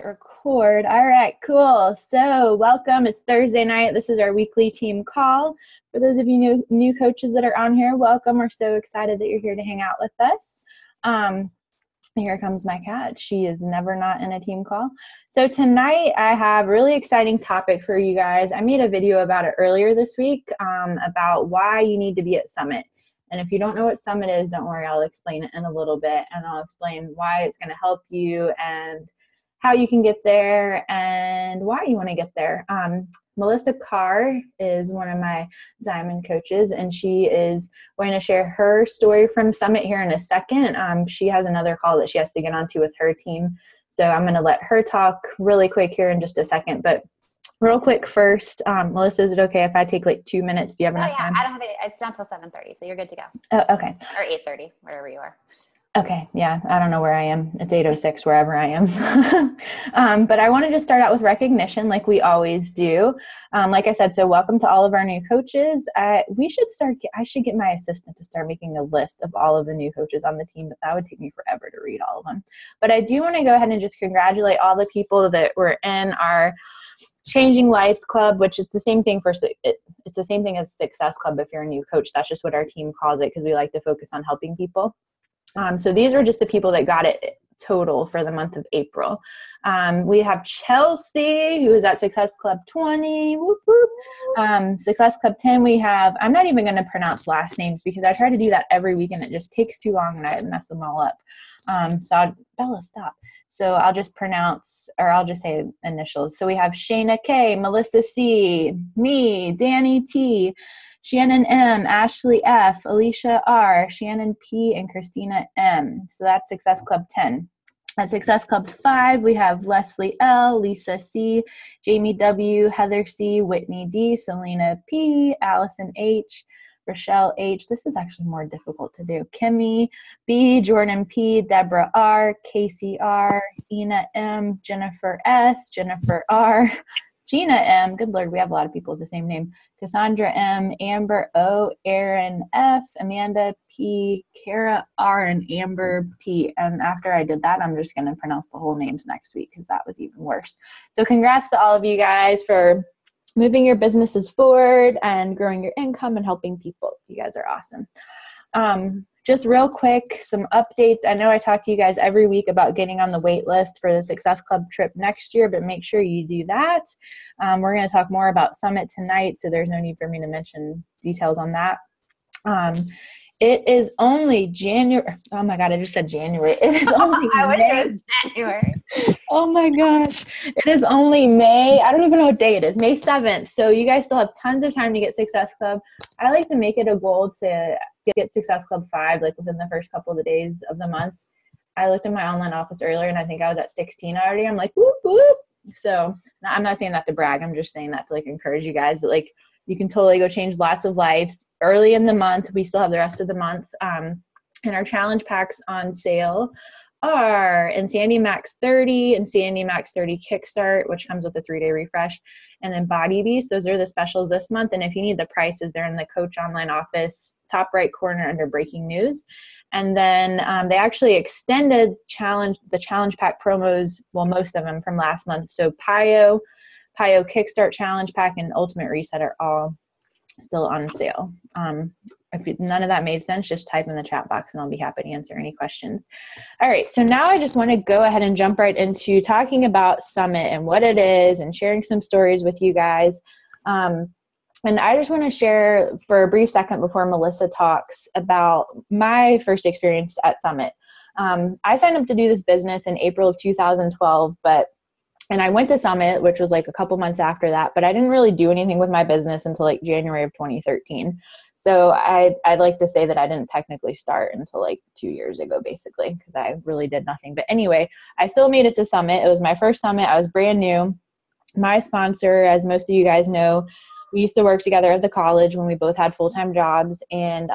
Record. All right, cool. So welcome. It's Thursday night. This is our weekly team call. For those of you new coaches that are on here, welcome. We're so excited that you're here to hang out with us. Here comes my cat. She is never not in a team call. So tonight I have a really exciting topic for you guys. I made a video about it earlier this week about why you need to be at Summit. And if you don't know what Summit is, don't worry, I'll explain it in a little bit, and I'll explain why it's going to help you and how you can get there and why you want to get there. Melissa Carr is one of my Diamond coaches, and she is going to share her story from Summit here in a second. She has another call that she has to get onto with her team, so I'm going to let her talk really quick here in just a second. But real quick first, Melissa, is it okay if I take like 2 minutes? Do you have enough time? I don't have it. It's not till 7:30, so you're good to go. Oh, okay. Or 8:30, wherever you are. Okay. Yeah. I don't know where I am. It's 8:06 wherever I am. But I wanted to start out with recognition like we always do. Like I said, so welcome to all of our new coaches. I should get my assistant to start making a list of all of the new coaches on the team, but that would take me forever to read all of them. But I do want to go ahead and just congratulate all the people that were in our Changing Lives Club, which is the same thing it's the same thing as Success Club if you're a new coach. That's just what our team calls it because we like to focus on helping people. So these are just the people that got it total for the month of April. We have Chelsea, who is at Success Club 20. Whoop, whoop. Success Club 10, we have, I'm not even going to pronounce last names because I try to do that every week and it just takes too long and I mess them all up. Bella, stop. So I'll just say initials. So we have Shayna K, Melissa C, me, Danny T, Shannon M, Ashley F, Alicia R, Shannon P, and Christina M. So that's Success Club 10. At Success Club 5, we have Leslie L, Lisa C, Jamie W, Heather C, Whitney D, Selena P, Allison H, Rochelle H. This is actually more difficult to do. Kimmy B, Jordan P, Deborah R, Casey R, Ina M, Jennifer S, Jennifer R, Gina M, good Lord, we have a lot of people with the same name. Cassandra M, Amber O, Aaron F, Amanda P, Kara R, and Amber P. And after I did that, I'm just going to pronounce the whole names next week because that was even worse. So congrats to all of you guys for moving your businesses forward and growing your income and helping people. You guys are awesome. Just real quick, some updates. I know I talk to you guys every week about getting on the wait list for the Success Club trip next year, but make sure you do that. We're going to talk more about Summit tonight, so there's no need for me to mention details on that. It is only January. Oh my God, I just said January. It is only January. Oh my gosh. It is only May. I don't even know what day it is. May 7th. So you guys still have tons of time to get Success Club. I like to make it a goal to get Success Club 5 like within the first couple of the days of the month. I looked in my online office earlier and I think I was at 16 already. I'm like, whoop, whoop. So I'm not saying that to brag. I'm just saying that to like encourage you guys that like you can totally go change lots of lives early in the month. We still have the rest of the month. And our challenge packs on sale are Insanity Max 30 and Insanity Max 30 Kickstart, which comes with a 3-day refresh, and then Body Beast. Those are the specials this month. And if you need the prices, they're in the Coach Online office, top right corner under Breaking News. And then they actually extended the challenge pack promos, well, most of them from last month. So Pio Kickstart Challenge Pack, and Ultimate Reset are all still on sale. If none of that made sense, just type in the chat box and I'll be happy to answer any questions. All right, so now I just want to go ahead and jump right into talking about Summit and what it is and sharing some stories with you guys. And I just want to share for a brief second before Melissa talks about my first experience at Summit. I signed up to do this business in April of 2012, and I went to Summit, which was like a couple months after that, but I didn't really do anything with my business until like January of 2013. So I'd like to say that I didn't technically start until like 2 years ago, basically, because I really did nothing. But anyway, I still made it to Summit. It was my first Summit. I was brand new. My sponsor, as most of you guys know, we used to work together at the college when we both had full-time jobs. And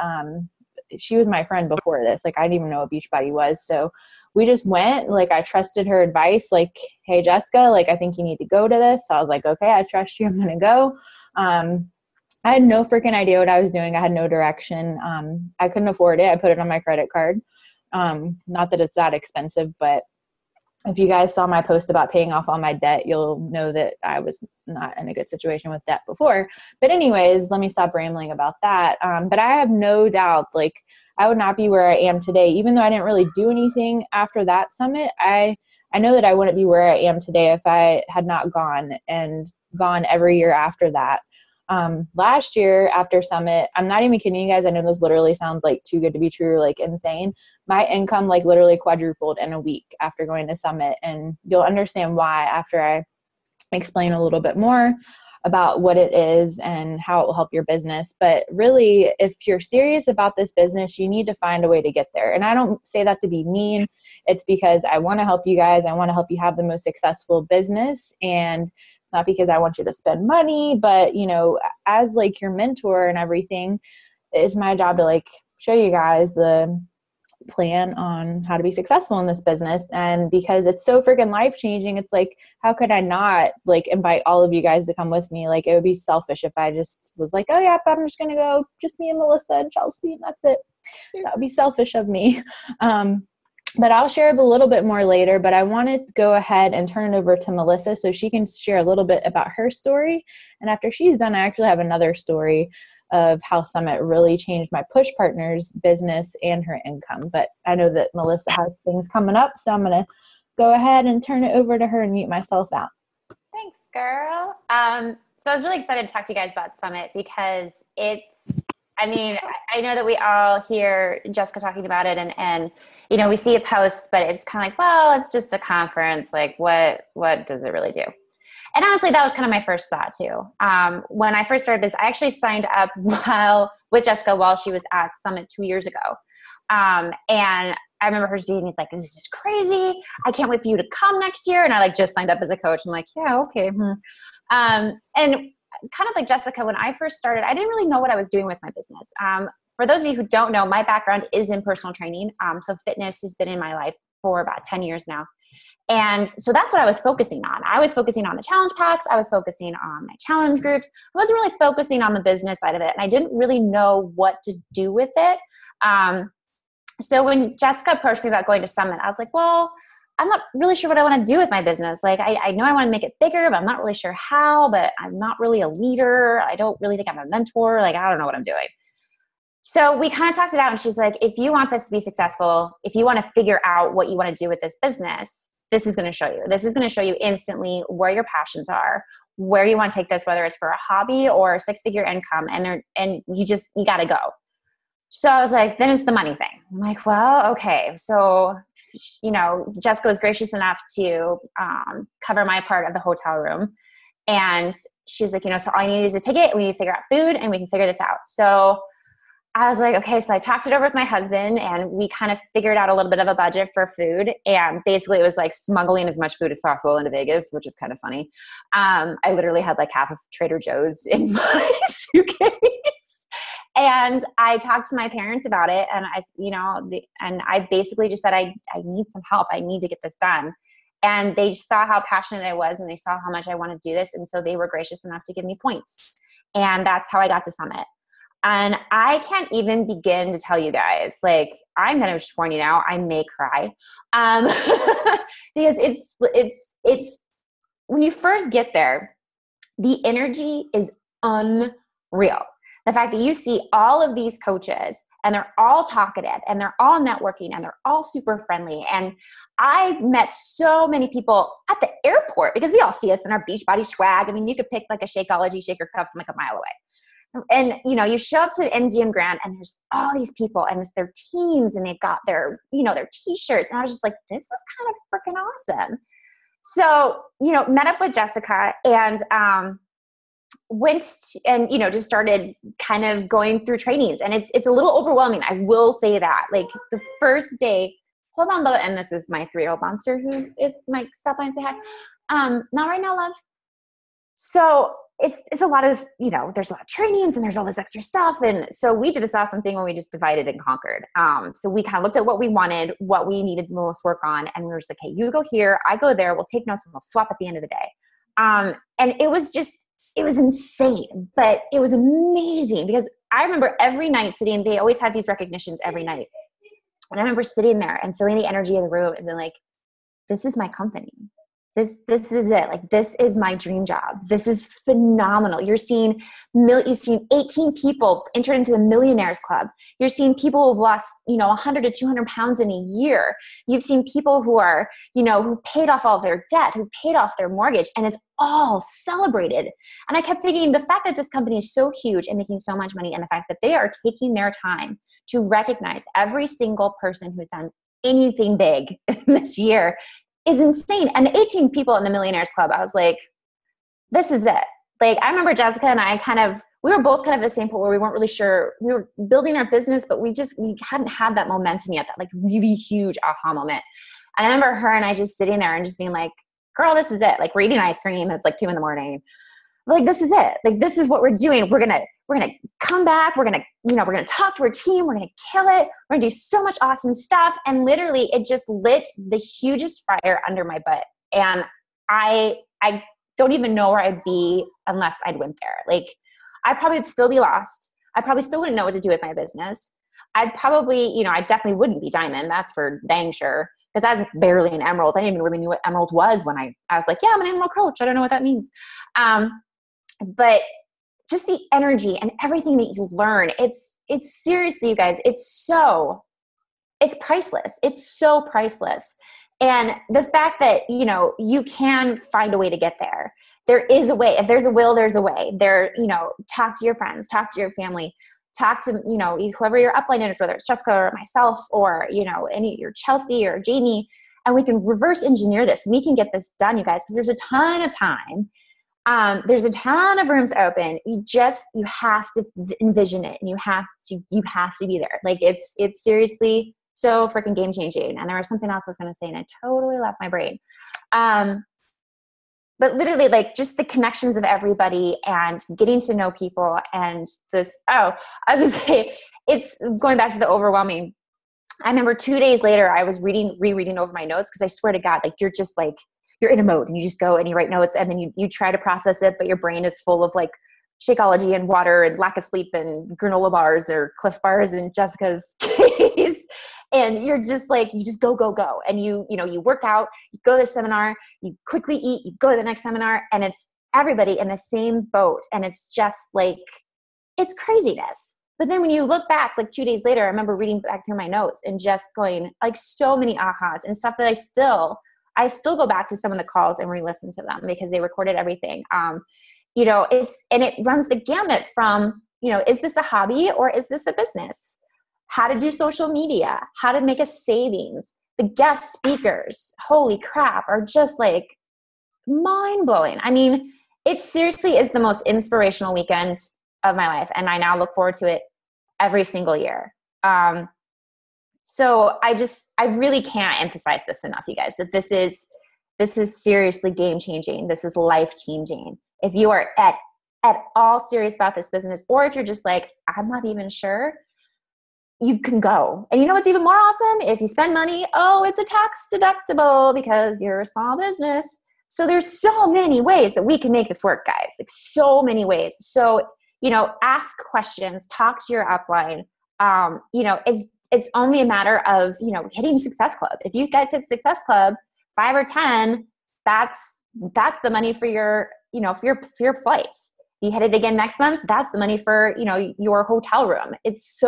she was my friend before this. Like, I didn't even know what Beachbody was. So we just went, like, I trusted her advice, like, hey, Jessica, like, I think you need to go to this. So I was like, okay, I trust you. I'm going to go. I had no freaking idea what I was doing. I had no direction. I couldn't afford it. I put it on my credit card. Not that it's that expensive, but if you guys saw my post about paying off all my debt, you'll know that I was not in a good situation with debt before. But anyways, let me stop rambling about that. But I have no doubt, like, I would not be where I am today, even though I didn't really do anything after that summit. I know that I wouldn't be where I am today if I had not gone every year after that. Last year after summit, I'm not even kidding you guys. I know this literally sounds like too good to be true, like insane. My income like literally quadrupled in a week after going to summit. And you'll understand why after I explain a little bit more about what it is and how it will help your business. But really, if you're serious about this business, you need to find a way to get there. And I don't say that to be mean. It's because I want to help you guys. I want to help you have the most successful business. And it's not because I want you to spend money, but, you know, as like your mentor and everything, it's my job to like show you guys the plan on how to be successful in this business. And because it's so freaking life-changing, it's like, how could I not like invite all of you guys to come with me? Like, it would be selfish if I just was like, oh yeah, I'm just going to go, just me and Melissa and Chelsea, and that's it. That would be selfish of me. But I'll share a little bit more later, but I want to go ahead and turn it over to Melissa so she can share a little bit about her story. And after she's done, I actually have another story of how Summit really changed my Push Partners business and her income. But I know that Melissa has things coming up, so I'm going to go ahead and turn it over to her and mute myself out. Thanks, girl. So I was really excited to talk to you guys about Summit because I know that we all hear Jessica talking about it and you know, we see a post, but it's kind of like, well, it's just a conference. Like what does it really do? And honestly, that was kind of my first thought too. When I first started this, I actually signed up with Jessica while she was at Summit 2 years ago. And I remember her being like, this is crazy. I can't wait for you to come next year. And I like just signed up as a coach. I'm like, yeah, okay. And kind of like Jessica, when I first started, I didn't really know what I was doing with my business. For those of you who don't know, my background is in personal training. So fitness has been in my life for about 10 years now. And so that's what I was focusing on. I was focusing on the challenge packs. I was focusing on my challenge groups. I wasn't really focusing on the business side of it. And I didn't really know what to do with it. So when Jessica approached me about going to Summit, I was like, well, I'm not really sure what I want to do with my business. Like, I know I want to make it bigger, but I'm not really sure how, but I'm not really a leader. I don't really think I'm a mentor. Like, I don't know what I'm doing. So we kind of talked it out, and she's like, if you want this to be successful, if you want to figure out what you want to do with this business, this is going to show you. This is going to show you instantly where your passions are, where you want to take this, whether it's for a hobby or a 6-figure income, and you got to go. So I was like, then it's the money thing. I'm like, well, okay. So, you know, Jessica was gracious enough to cover my part of the hotel room. And she's like, you know, so all you need is a ticket. We need to figure out food and we can figure this out. So I was like, okay. So I talked it over with my husband and we kind of figured out a little bit of a budget for food. And basically it was like smuggling as much food as possible into Vegas, which is kind of funny. I literally had like half of Trader Joe's in my suitcase. And I talked to my parents about it, and I basically just said, I need some help. I need to get this done. And they saw how passionate I was, and they saw how much I wanted to do this. And so they were gracious enough to give me points. And that's how I got to Summit. And I can't even begin to tell you guys, like, I'm going to just warn you now, I may cry. Because it's when you first get there, the energy is unreal. The fact that you see all of these coaches and they're all talkative and they're all networking and they're all super friendly. And I met so many people at the airport because we all see us in our Beachbody swag. I mean, you could pick like a Shakeology shaker cup from like a mile away. And, you know, you show up to MGM Grand and there's all these people and it's their teams and they've got their, you know, their t-shirts. And I was just like, this is kind of freaking awesome. So, you know, met up with Jessica and, just started kind of going through trainings, and it's a little overwhelming. I will say that, like, the first day, hold on, Bella, and this is my 3-year-old monster who is like, stop by and say hi. Not right now, love. So it's a lot of, you know, there's a lot of trainings and there's all this extra stuff. And so we did this awesome thing where we just divided and conquered. So we kind of looked at what we wanted, what we needed the most work on. And we were just like, hey, you go here, I go there. We'll take notes and we'll swap at the end of the day. And it was insane, but it was amazing because I remember every night sitting, they always have these recognitions every night. And I remember sitting there and feeling the energy of the room and being like, this is my company. This is it. Like, this is my dream job. This is phenomenal. You've seen 18 people enter into the Millionaires Club. You're seeing people who've lost, 100 to 200 pounds in a year. You've seen people who are, who've paid off all their debt, who've paid off their mortgage, and it's all celebrated. And I kept thinking, the fact that this company is so huge and making so much money, and the fact that they are taking their time to recognize every single person who's done anything big this year is insane. And the 18 people in the Millionaires Club, I was like, this is it. Like, I remember Jessica and I we were both kind of at the same point where we weren't really sure. We were building our business, but we hadn't had that momentum yet, that like really huge aha moment. And I remember her and I just sitting there and just being like, girl, this is it. Like, we're eating ice cream. It's like 2 a.m. Like, this is it. Like, this is what we're doing. We're going to come back. We're going to talk to our team. We're going to kill it. We're going to do so much awesome stuff. And literally it just lit the hugest fire under my butt. And I don't even know where I'd be unless I'd went there. Like, I probably would still be lost. I probably still wouldn't know what to do with my business. I'd probably, I definitely wouldn't be diamond. That's for dang sure. Because I was barely an emerald. I didn't even really knew what emerald was when I was like, yeah, I'm an emerald coach. I don't know what that means. But just the energy and everything that you learn, it's seriously, you guys, it's priceless. It's so priceless. And the fact that, you can find a way to get there. There is a way. If there's a will, there's a way. Talk to your friends, talk to your family, talk to, whoever your upline is, whether it's Jessica or myself or, your Chelsea or Jamie, and we can reverse engineer this. We can get this done, you guys, because there's a ton of time. There's a ton of rooms open. You have to envision it, and you have to be there. Like, it's seriously so freaking game changing. And there was something else I was going to say and I totally left my brain. But literally, like, just the connections of everybody and getting to know people and this, I was going to say, it's going back to the overwhelming. I remember 2 days later, I was rereading over my notes, because I swear to God, like, you're just like, you're in a mode and you just go and you write notes, and then you try to process it, but your brain is full of like Shakeology and water and lack of sleep and granola bars or Cliff Bars in Jessica's case. And you're just like, you just go. And you work out, you go to the seminar, you quickly eat, you go to the next seminar, and it's everybody in the same boat. And it's just like, it's craziness. But then when you look back, like 2 days later, I remember reading back through my notes and just going like so many ahas and stuff that I still go back to some of the calls and re-listen to them because they recorded everything. It runs the gamut from, is this a hobby or is this a business? How to do social media, how to make a savings. The guest speakers, holy crap, are just like mind blowing. I mean, it seriously is the most inspirational weekend of my life. And I now look forward to it every single year. So I really can't emphasize this enough, you guys, that this is seriously game changing. This is life changing. If you are at all serious about this business, or if you're just like, I'm not even sure, you can go. And you know what's even more awesome? If you spend money, it's a tax deductible because you're a small business. So there's so many ways that we can make this work, guys. Like, so many ways. So, ask questions, talk to your upline. It's only a matter of, hitting Success Club. If you guys hit Success Club 5 or 10, that's the money for your, for your flights. You hit it again next month, that's the money for, your hotel room. It's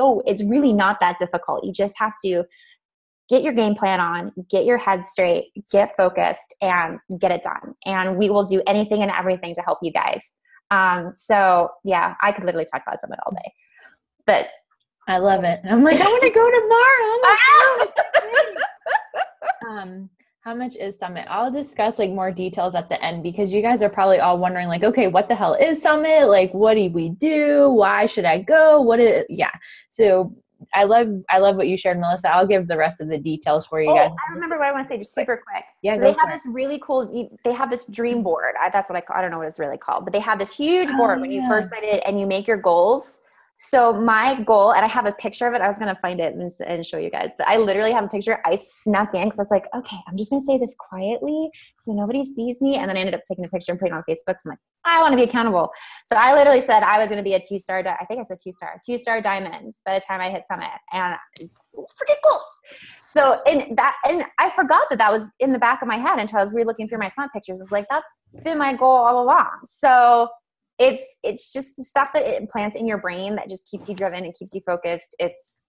really not that difficult. You just have to get your game plan on, get your head straight, get focused, and get it done. And we will do anything and everything to help you guys. So yeah, I could literally talk about Summit all day, but I love it. I'm like, I want to go tomorrow. How much is Summit? I'll discuss like more details at the end, because you guys are probably all wondering like, okay, what the hell is Summit? Like, what do we do? Why should I go? So I love what you shared, Melissa. I'll give the rest of the details for you guys. I remember what I want to say just super quick. Yeah, so they have this really cool, they have this dream board. That's what I don't know what it's really called, but they have this huge board when you first sign it and you make your goals. So my goal, and I have a picture of it. I was going to find it and show you guys, but I literally have a picture. I snuck in because I was like, okay, I'm just going to say this quietly so nobody sees me. And then I ended up taking a picture and putting it on Facebook. So I'm like, I want to be accountable. So I literally said I was going to be a 2-star. I think I said 2-star diamonds by the time I hit Summit. And it's freaking close. So, and I forgot that was in the back of my head until I was re-looking through my Summit pictures. It's like, that's been my goal all along. So it's just the stuff that it implants in your brain that just keeps you driven and keeps you focused. It's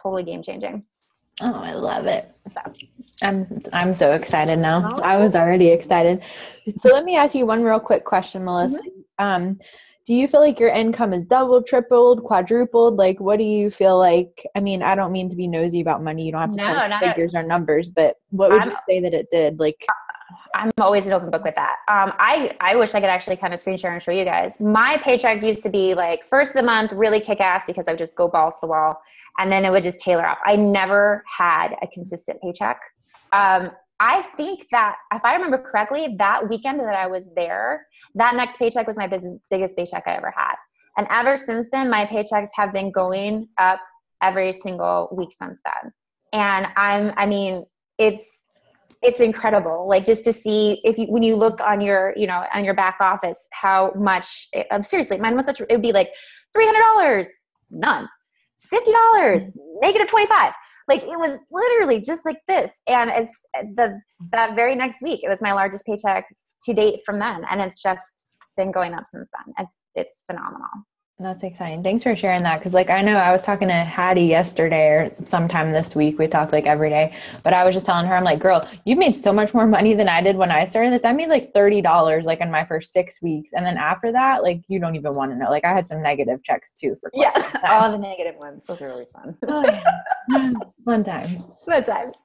totally game changing. Oh, I love it. I'm so excited now. I was already excited. So let me ask you one real quick question, Melissa. Mm-hmm. Do you feel like your income is doubled, tripled, quadrupled? Like, what do you feel like? I mean, I don't mean to be nosy about money. You don't have to tell us figures or numbers, but what would you say that it did? Like, I'm always an open book with that. I wish I could actually kind of screen share and show you guys. My paycheck used to be like first of the month, really kick ass because I would just go balls to the wall. And then it would just tailor off. I never had a consistent paycheck. I think that if I remember correctly, that weekend that I was there, that next paycheck was my biggest paycheck I ever had. And ever since then, my paychecks have been going up every single week since then. And it's incredible. Like just to see when you look on your back office, how much, seriously, mine was it would be like $300, none, $50, negative 25. Like it was literally just like this. And it's that very next week, it was my largest paycheck to date from then. And it's just been going up since then. It's phenomenal. That's exciting. Thanks for sharing that. Cause like, I know I was talking to Hattie yesterday or sometime this week, we talk like every day, but I was just telling her, I'm like, girl, you've made so much more money than I did when I started this. I made like $30 like in my first 6 weeks. And then after that, like, you don't even want to know, like I had some negative checks too for all the negative ones. Those are always fun. Oh, yeah. Fun times.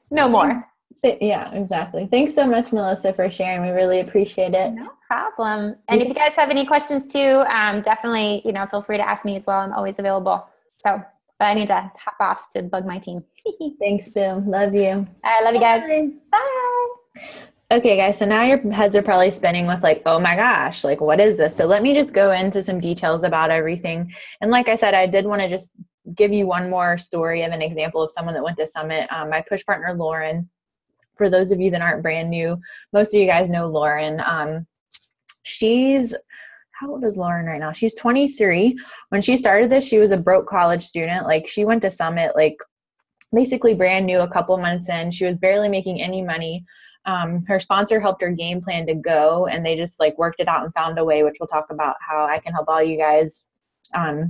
No more. Yeah, exactly. Thanks so much, Melissa, for sharing. We really appreciate it. No problem. And if you guys have any questions too, definitely, feel free to ask me as well. I'm always available. So, but I need to hop off to bug my team. Thanks, Boo. Love you. All right. Love you guys. Bye. Okay, guys. So now your heads are probably spinning with like, oh my gosh, like what is this? So let me just go into some details about everything. And like I said, I did want to just give you one more story of an example of someone that went to Summit. My push partner, Lauren. For those of you that aren't brand new, most of you guys know Lauren. How old is Lauren right now? She's 23. When she started this, she was a broke college student. Like she went to Summit, like basically brand new, a couple months in. She was barely making any money. Her sponsor helped her game plan to go, and they just like worked it out and found a way, which we'll talk about how I can help all you guys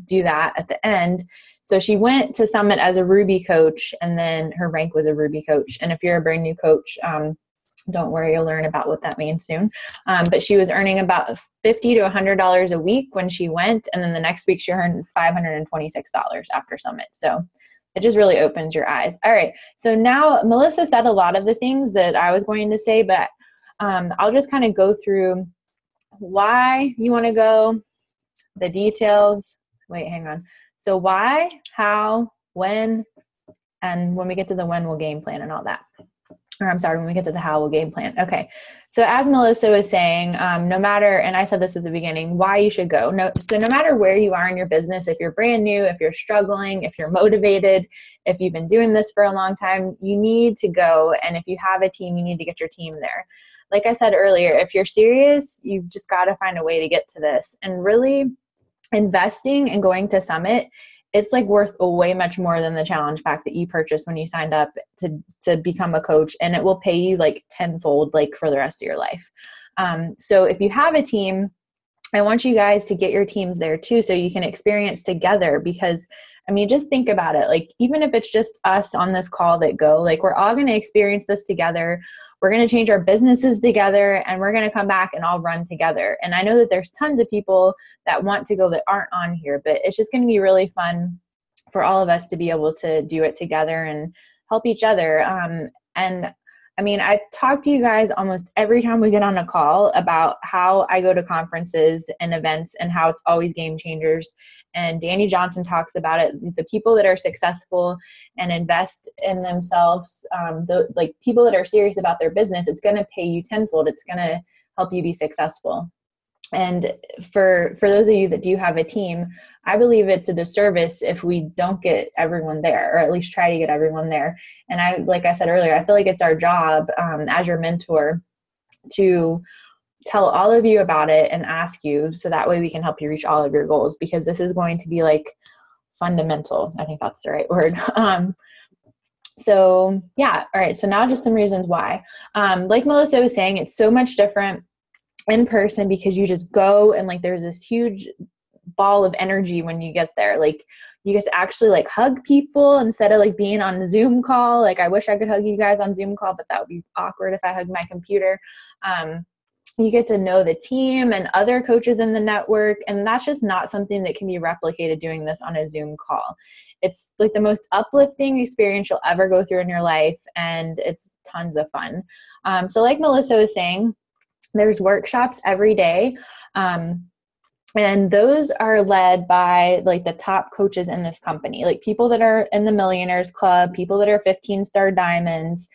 do that at the end. So she went to Summit as a Ruby coach, and then her rank was a Ruby coach. And if you're a brand new coach, don't worry, you'll learn about what that means soon. But she was earning about $50 to $100 a week when she went. And then the next week she earned $526 after Summit. So it just really opens your eyes. All right. So now Melissa said a lot of the things that I was going to say, but I'll just kind of go through why you want to go, the details. Wait, hang on. So why, how, when, and when we get to the when, we'll game plan and all that. Or I'm sorry, when we get to the how, we'll game plan. Okay. So as Melissa was saying, no matter, and I said this at the beginning, why you should go. So no matter where you are in your business, if you're brand new, if you're struggling, if you're motivated, if you've been doing this for a long time, you need to go. And if you have a team, you need to get your team there. Like I said earlier, if you're serious, you've just got to find a way to get to this. And really, investing and going to Summit, it's like worth way much more than the challenge pack that you purchased when you signed up to become a coach, and it will pay you like tenfold, like for the rest of your life. So if you have a team, I want you guys to get your teams there too, so you can experience together, because I mean, just think about it. Like, even if it's just us on this call that go, like, we're all going to experience this together. We're going to change our businesses together, and we're going to come back and all run together. And I know that there's tons of people that want to go that aren't on here, but it's just going to be really fun for all of us to be able to do it together and help each other. And I mean, I talk to you guys almost every time we get on a call about how I go to conferences and events and how it's always game changers. And Danny Johnson talks about it. The people that are successful and invest in themselves, like people that are serious about their business, it's going to pay you tenfold. It's going to help you be successful. And for those of you that do have a team, I believe it's a disservice if we don't get everyone there, or at least try to get everyone there. And like I said earlier, I feel like it's our job as your mentor to tell all of you about it and ask you, so that way we can help you reach all of your goals, because this is going to be like fundamental. I think that's the right word. So yeah, all right. So now just some reasons why. Like Melissa was saying, it's so much different in person because you just go and like there's this huge ball of energy when you get there. Like you get to actually like hug people instead of like being on a Zoom call. Like I wish I could hug you guys on Zoom call, but that would be awkward if I hugged my computer. You get to know the team and other coaches in the network. And that's just not something that can be replicated doing this on a Zoom call. It's like the most uplifting experience you'll ever go through in your life. And it's tons of fun. So like Melissa was saying, there's workshops every day. And those are led by like the top coaches in this company, like people that are in the Millionaires Club, people that are 15-star diamonds,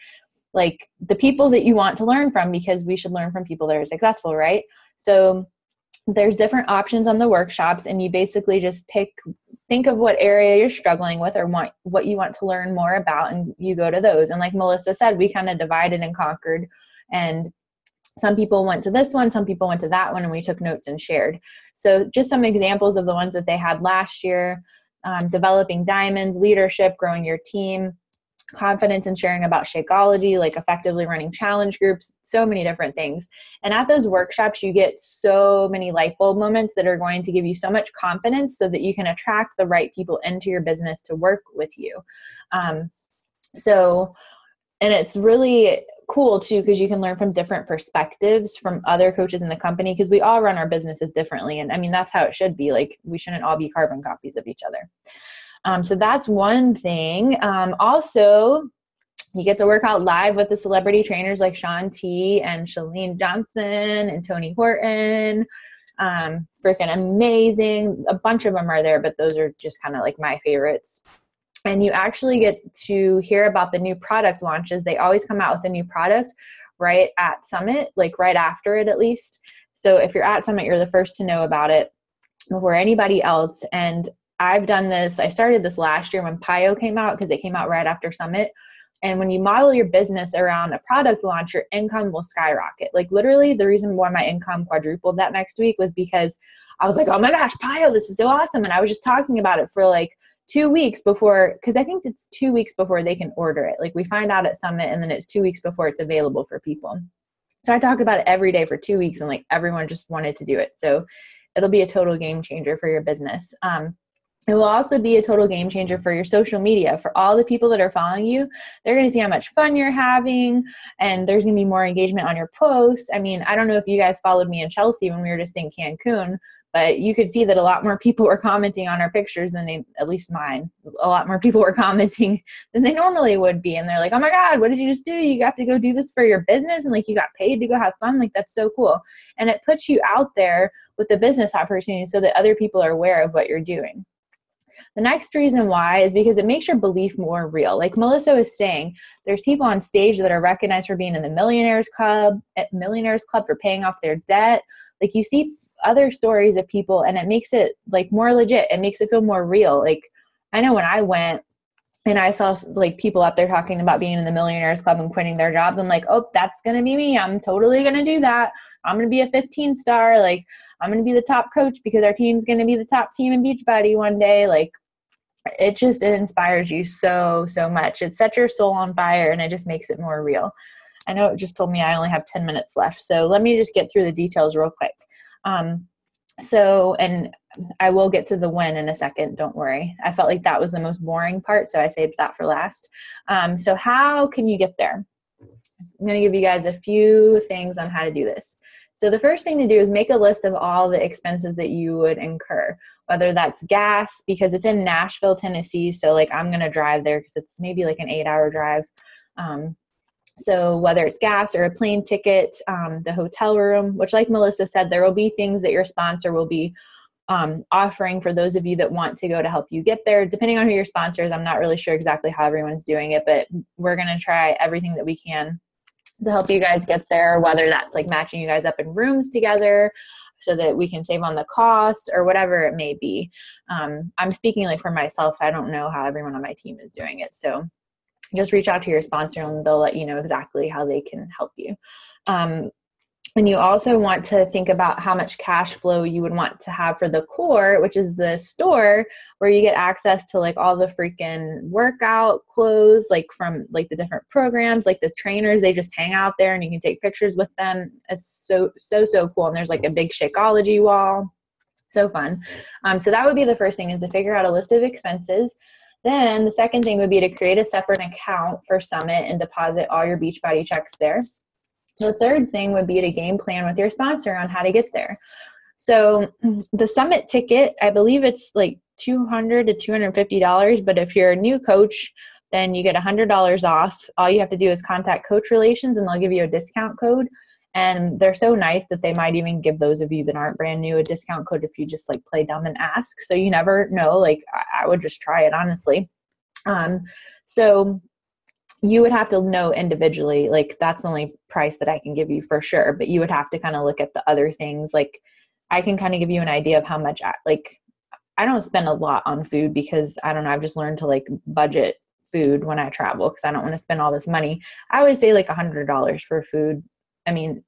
like the people that you want to learn from, because we should learn from people that are successful, right? So there's different options on the workshops, and you basically just think of what area you're struggling with or what you want to learn more about, and you go to those. And like Melissa said, we kind of divided and conquered, and some people went to this one, some people went to that one, and we took notes and shared. So just some examples of the ones that they had last year: developing diamonds, leadership, growing your team, confidence and sharing about Shakeology, like effectively running challenge groups, so many different things. And at those workshops, you get so many light bulb moments that are going to give you so much confidence so that you can attract the right people into your business to work with you. And it's really cool too, because you can learn from different perspectives from other coaches in the company, because we all run our businesses differently. And I mean, that's how it should be. Like, we shouldn't all be carbon copies of each other. So that's one thing. Also, you get to work out live with the celebrity trainers like Shaun T and Chalene Johnson and Tony Horton. Freaking amazing. A bunch of them are there, but those are just kind of like my favorites. And you actually get to hear about the new product launches. They always come out with a new product right at Summit, like right after it at least. So if you're at Summit, you're the first to know about it before anybody else. And I've done this. I started this last year when PIO came out, because it came out right after Summit. And when you model your business around a product launch, your income will skyrocket. Like literally the reason why my income quadrupled that next week was because I was like, oh my gosh, PIO, this is so awesome. And I was just talking about it for like 2 weeks before, because I think it's 2 weeks before they can order it. Like we find out at Summit, and then it's 2 weeks before it's available for people. So I talked about it every day for 2 weeks, and like everyone just wanted to do it. So it'll be a total game changer for your business. It will also be a total game changer for your social media. For all the people that are following you, they're going to see how much fun you're having, and there's going to be more engagement on your posts. I mean, I don't know if you guys followed me and Chelsea when we were just in Cancun, but you could see that a lot more people were commenting on our pictures than at least mine, a lot more people were commenting than they normally would be. And they're like, oh my God, what did you just do? You got to go do this for your business, and like you got paid to go have fun. Like, that's so cool. And it puts you out there with the business opportunity so that other people are aware of what you're doing. The next reason why is because it makes your belief more real. Like Melissa was saying, there's people on stage that are recognized for being in the Millionaires Club for paying off their debt. Like you see other stories of people, and it makes it like more legit. It makes it feel more real. Like I know when I went and I saw like people up there talking about being in the Millionaires Club and quitting their jobs, I'm like, oh, that's going to be me. I'm totally going to do that. I'm going to be a 15-star. Like I'm going to be the top coach because our team's going to be the top team in Beachbody one day. Like it inspires you so much. It sets your soul on fire, and it just makes it more real. I know it just told me I only have 10 minutes left. So let me just get through the details real quick. And I will get to the win in a second. Don't worry. I felt like that was the most boring part, so I saved that for last. So how can you get there? I'm going to give you guys a few things on how to do this. So the first thing to do is make a list of all the expenses that you would incur, whether that's gas, because it's in Nashville, Tennessee. So like I'm going to drive there because it's maybe like an 8-hour drive. So whether it's gas or a plane ticket, the hotel room, which like Melissa said, there will be things that your sponsor will be offering for those of you that want to go to help you get there. Depending on who your sponsor is, I'm not really sure exactly how everyone's doing it, but we're going to try everything that we can to help you guys get there, whether that's like matching you guys up in rooms together so that we can save on the cost or whatever it may be. I'm speaking like for myself. I don't know how everyone on my team is doing it. So just reach out to your sponsor and they'll let you know exactly how they can help you. And you also want to think about how much cash flow you would want to have for the core, which is the store where you get access to like all the freaking workout clothes, like from like the different programs, like the trainers, they just hang out there and you can take pictures with them. It's so cool. And there's like a big Shakeology wall. So fun. So that would be the first thing, is to figure out a list of expenses. Then the second thing would be to create a separate account for Summit and deposit all your Beachbody checks there. The third thing would be to game plan with your sponsor on how to get there. So the Summit ticket, I believe it's like $200 to $250, but if you're a new coach, then you get $100 off. All you have to do is contact Coach Relations and they'll give you a discount code. And they're so nice that they might even give those of you that aren't brand new a discount code if you just like play dumb and ask. So you never know, like I would just try it, honestly. So you would have to know individually, like that's the only price that I can give you for sure, but you would have to kind of look at the other things. Like I can kind of give you an idea of how much I don't spend a lot on food because I don't know, I've just learned to like budget food when I travel because I don't want to spend all this money. I would say like $100 for food. I mean,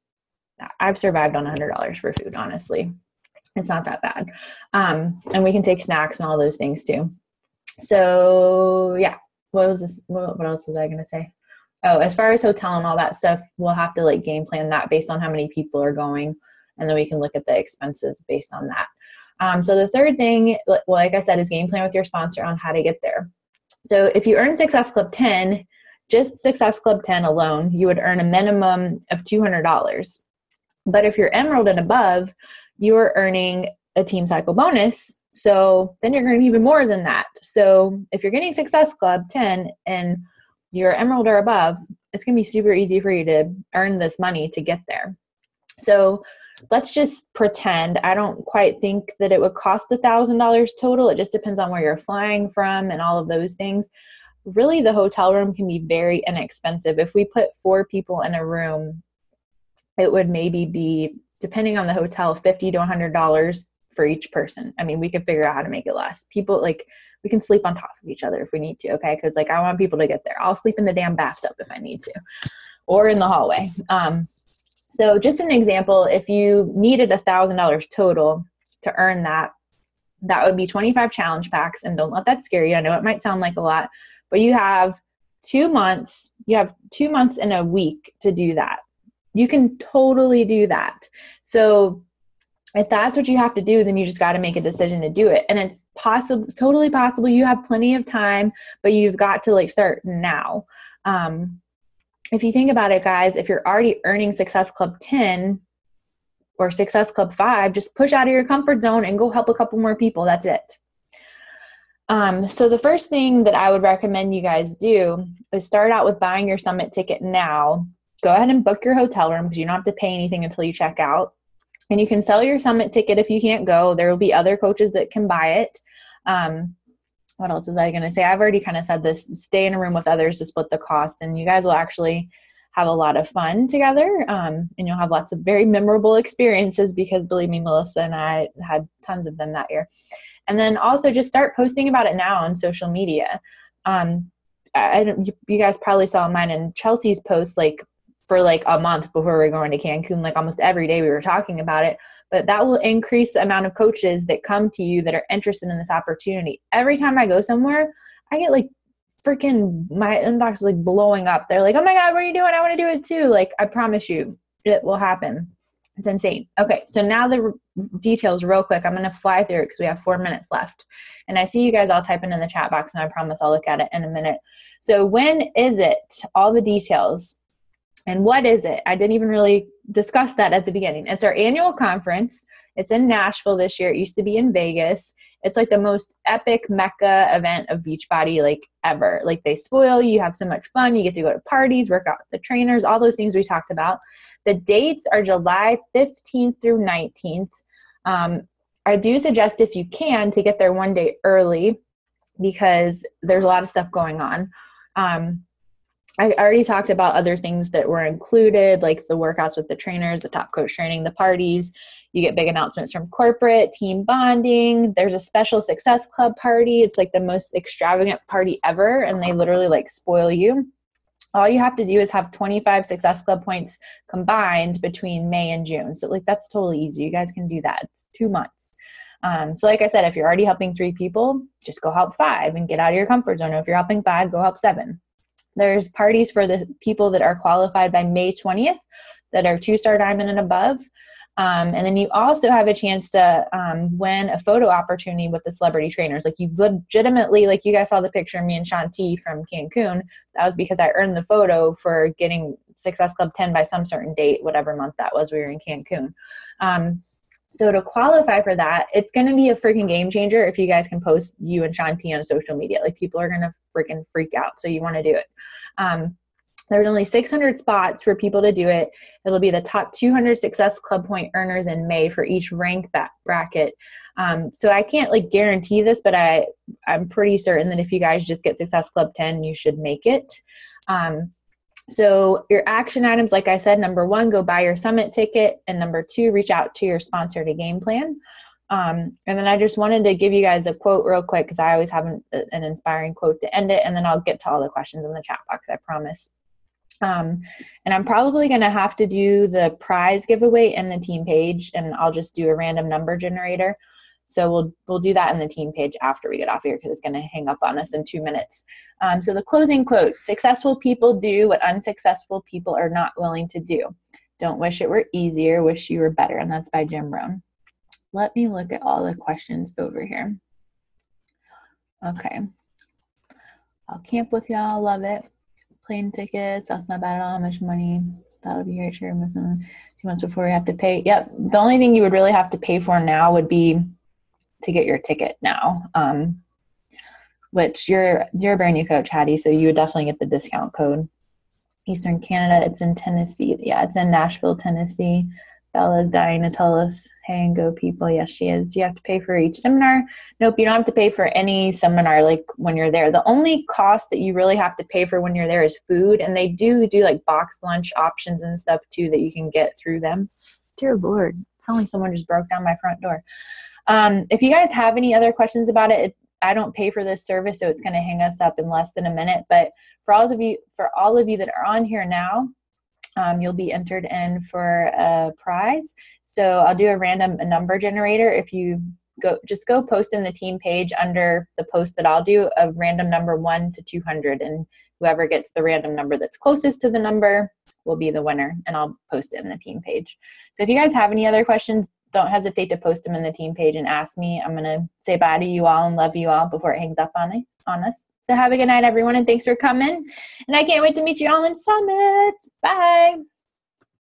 I've survived on $100 for food, honestly. It's not that bad. And we can take snacks and all those things too. So yeah. What else was I going to say? Oh, as far as hotel and all that stuff, we'll have to like game plan that based on how many people are going. And then we can look at the expenses based on that. So the third thing, well, like I said, is game plan with your sponsor on how to get there. So if you earn Success Club 10, just Success Club 10 alone, you would earn a minimum of $200. But if you're Emerald and above, you're earning a Team Cycle bonus. So then you're earning even more than that. So if you're getting Success Club 10 and you're Emerald or above, it's going to be super easy for you to earn this money to get there. So let's just pretend, I don't quite think that it would cost $1,000 total. It just depends on where you're flying from and all of those things. Really, the hotel room can be very inexpensive. If we put 4 people in a room, it would maybe be, depending on the hotel, $50 to $100 for each person. I mean, we could figure out how to make it less. People, like, we can sleep on top of each other if we need to, okay? Because, like, I want people to get there. I'll sleep in the damn bathtub if I need to, or in the hallway. So just an example, if you needed $1,000 total to earn that, that would be 25 challenge packs. And don't let that scare you. I know it might sound like a lot, but you have 2 months. You have 2 months and a week to do that. You can totally do that. So if that's what you have to do, then you just got to make a decision to do it. And it's possible, totally possible. You have plenty of time, but you've got to like start now. If you think about it, guys, if you're already earning Success Club 10 or Success Club 5, just push out of your comfort zone and go help a couple more people. That's it. So the first thing that I would recommend you guys do is start out with buying your Summit ticket now. Go ahead and book your hotel room because you don't have to pay anything until you check out. And you can sell your Summit ticket if you can't go. There will be other coaches that can buy it. What else was I going to say? I've already kind of said this. Stay in a room with others to split the cost. And you guys will actually have a lot of fun together. And you'll have lots of very memorable experiences because, believe me, Melissa and I had tons of them that year. And then also just start posting about it now on social media. You guys probably saw mine and Chelsea's posts like for like a month before we were going to Cancun, like almost every day we were talking about it, but that will increase the amount of coaches that come to you that are interested in this opportunity. Every time I go somewhere, I get like freaking, my inbox is like blowing up. They're like, oh my God, what are you doing? I want to do it too. Like, I promise you it will happen. It's insane. Okay. So now the details real quick. I'm going to fly through it because we have 4 minutes left. And I see you guys all typing in the chat box and I promise I'll look at it in a minute. So when is it? All the details. And what is it? I didn't even really discuss that at the beginning. It's our annual conference. It's in Nashville this year. It used to be in Vegas. It's like the most epic Mecca event of Beachbody like ever. Like they spoil you. You have so much fun. You get to go to parties, work out with the trainers, all those things we talked about. The dates are July 15th through 19th. I do suggest if you can to get there one day early because there's a lot of stuff going on. I already talked about other things that were included, like the workouts with the trainers, the top coach training, the parties. You get big announcements from corporate, team bonding. There's a special Success Club party. It's like the most extravagant party ever, and they literally like spoil you. all you have to do is have 25 Success Club points combined between May and June. So like, that's totally easy. You guys can do that. It's 2 months. So like I said, if you're already helping 3 people, just go help 5 and get out of your comfort zone. If you're helping 5, go help 7. There's parties for the people that are qualified by May 20th that are 2-star diamond and above. And then you also have a chance to win a photo opportunity with the celebrity trainers. Like, you legitimately, like you guys saw the picture of me and Shanti from Cancun. That was because I earned the photo for getting Success Club 10 by some certain date, whatever month that was, we were in Cancun. So to qualify for that, it's going to be a freaking game changer if you guys can post you and Shanti on social media. Like, people are going to freaking freak out. So you want to do it. There's only 600 spots for people to do it. It'll be the top 200 Success Club point earners in May for each rank bracket. So I can't like guarantee this, but I'm pretty certain that if you guys just get Success Club 10, you should make it. So your action items, like I said, number 1, go buy your summit ticket. And number 2, reach out to your sponsor to game plan. And then I just wanted to give you guys a quote real quick, because I always have an inspiring quote to end it. And then I'll get to all the questions in the chat box, I promise. And I'm probably going to have to do the prize giveaway in the team page, and I'll just do a random number generator. So we'll do that in the team page after we get off here, because it's going to hang up on us in 2 minutes. So the closing quote: successful people do what unsuccessful people are not willing to do. Don't wish it were easier, wish you were better. And that's by Jim Rohn. Let me look at all the questions over here. Okay. I'll camp with y'all. Love it. Plane tickets. That's not bad at all. How much money? That'll be great. Sure. 2 months before you have to pay. Yep. The only thing you would really have to pay for now would be to get your ticket now, which you're a brand new coach, Hattie, so you would definitely get the discount code. Eastern Canada, it's in Tennessee. Yeah, it's in Nashville, Tennessee. Bella's dying to tell us, hey and go people. Yes, she is. You have to pay for each seminar. Nope, you don't have to pay for any seminar like when you're there. The only cost that you really have to pay for when you're there is food, and they do like box lunch options and stuff too that you can get through them. Dear Lord, it sounds like someone just broke down my front door. If you guys have any other questions about it, I don't pay for this service, so it's going to hang us up in less than a minute. But for all of you that are on here now, you'll be entered in for a prize. So I'll do a random number generator. If you just go post in the team page under the post that I'll do, a random number 1 to 200, and whoever gets the random number that's closest to the number will be the winner, and I'll post it in the team page. So if you guys have any other questions, don't hesitate to post them in the team page and ask me. I'm going to say bye to you all and love you all before it hangs up on us. So have a good night, everyone, and thanks for coming. And I can't wait to meet you all in Summit. Bye.